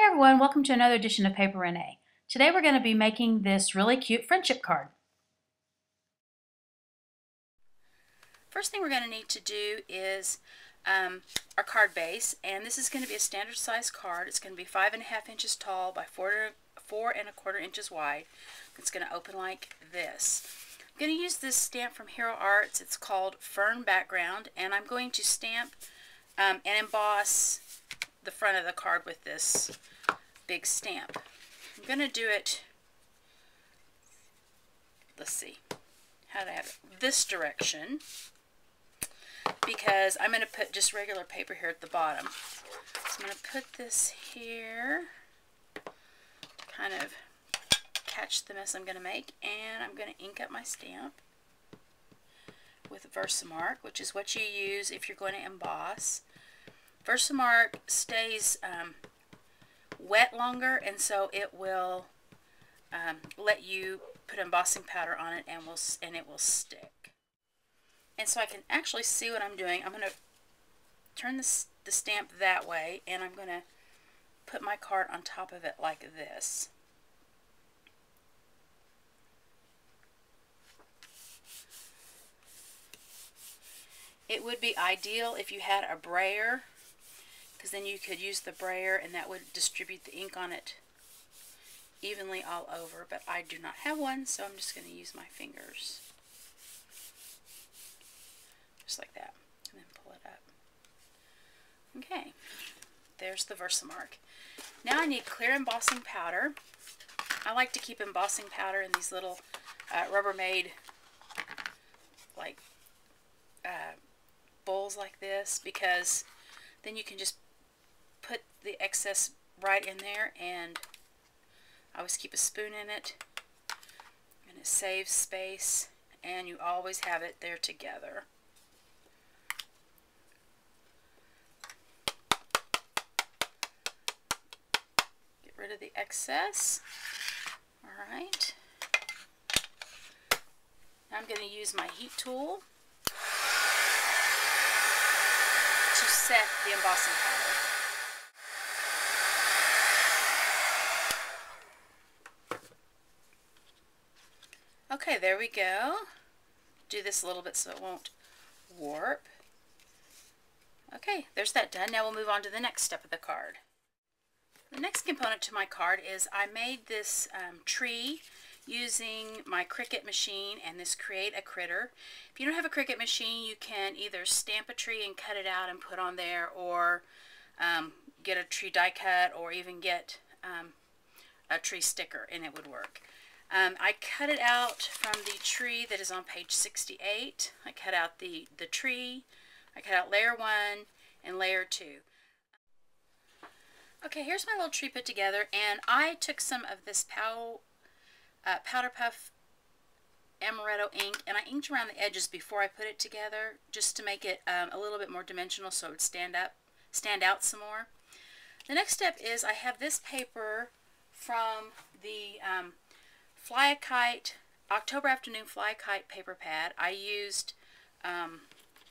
everyone, welcome to another edition of Paper Renee. Today we're going to be making this really cute friendship card. First thing we're going to need to do is our card base, and this is going to be a standard size card. It's going to be 5.5 inches tall by 4.25 inches wide. It's going to open like this. I'm going to use this stamp from Hero Arts. It's called Fern Background, and I'm going to stamp and emboss the front of the card with this big stamp. I'm going to do it, let's see, how to have it, this direction, because I'm going to put just regular paper here at the bottom. So I'm going to put this here, kind of catch the mess I'm going to make, and I'm going to ink up my stamp with Versamark, which is what you use if you're going to emboss. Versamark stays wet longer, and so it will let you put embossing powder on it, and it will stick. And so I can actually see what I'm doing. I'm going to turn the stamp that way, and I'm going to put my card on top of it like this. It would be ideal if you had a brayer, because then you could use the brayer and that would distribute the ink on it evenly all over, but I do not have one, so I'm just going to use my fingers. Just like that, and then pull it up. Okay, there's the Versamark. Now I need clear embossing powder. I like to keep embossing powder in these little Rubbermaid bowls like this, because then you can just put the excess right in there, and I always keep a spoon in it, and it saves space, and you always have it there together. Get rid of the excess. Alright. Now I'm going to use my heat tool to set the embossing powder. Okay, there we go. Do this a little bit so it won't warp. Okay, there's that done. Now we'll move on to the next step of the card. The next component to my card is I made this tree using my Cricut machine and this Create a Critter. If you don't have a Cricut machine, you can either stamp a tree and cut it out and put on there, or get a tree die cut, or even get a tree sticker, and it would work. I cut it out from the tree that is on page 68. I cut out the tree. I cut out layer 1 and layer 2. Okay, here's my little tree put together, and I took some of this Powder Puff Amaretto ink, and I inked around the edges before I put it together, just to make it a little bit more dimensional, so it would stand out some more. The next step is I have this paper from the Fly a Kite October Afternoon Fly a Kite paper pad. I used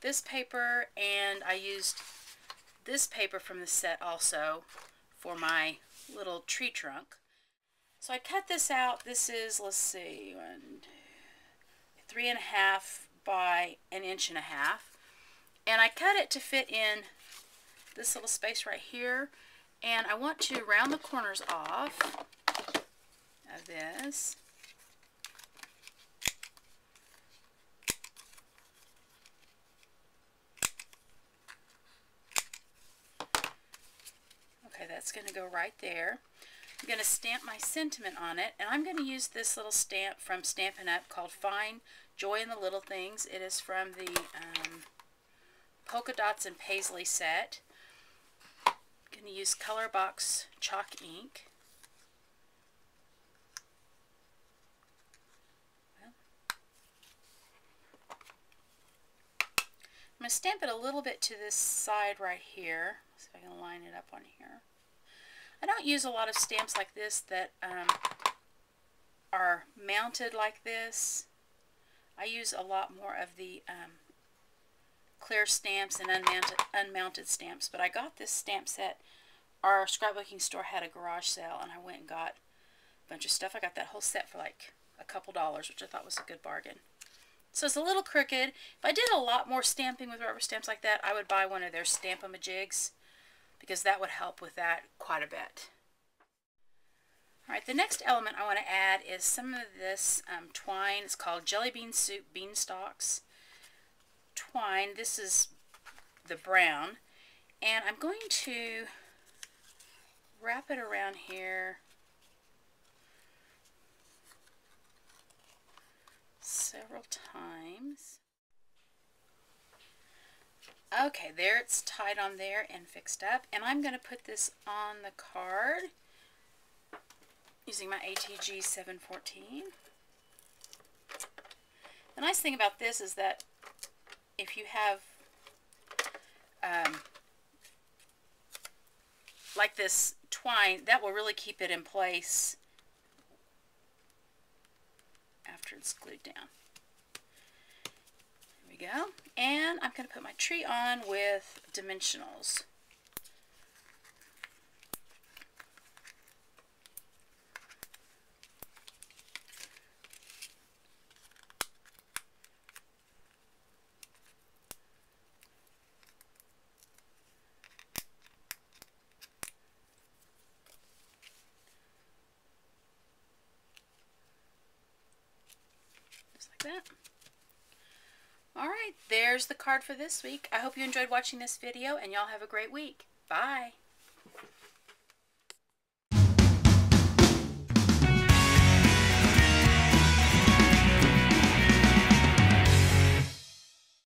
this paper, and I used this paper from the set also for my little tree trunk. So I cut this out. This is, let's see, 3.5 by 1.5 inches, and I cut it to fit in this little space right here, and I want to round the corners off of this. Okay, that's going to go right there. I'm going to stamp my sentiment on it, and I'm going to use this little stamp from Stampin Up called Find Joy in the Little Things. It is from the Polka Dots and Paisley set. I'm going to use Color Box chalk ink. I'm going to stamp it a little bit to this side right here. See if I can line it up on here. I don't use a lot of stamps like this that are mounted like this. I use a lot more of the clear stamps and unmounted stamps, but I got this stamp set our scrapbooking store had a garage sale, and I went and got a bunch of stuff. I got that whole set for like a couple dollars, which I thought was a good bargain. So it's a little crooked. If I did a lot more stamping with rubber stamps like that, I would buy one of their Stamp-A-Ma-Jigs, because that would help with that quite a bit. Alright, the next element I want to add is some of this twine. It's called Jelly Bean Soup Beanstalks twine. This is the brown. And I'm going to wrap it around here several times. Okay, there it's tied on there and fixed up. And I'm going to put this on the card using my ATG 714. The nice thing about this is that if you have like this twine, that will really keep it in place after it's glued down. There we go. And I'm going to put my tree on with dimensionals. That. Alright, there's the card for this week. I hope you enjoyed watching this video, and y'all have a great week. Bye!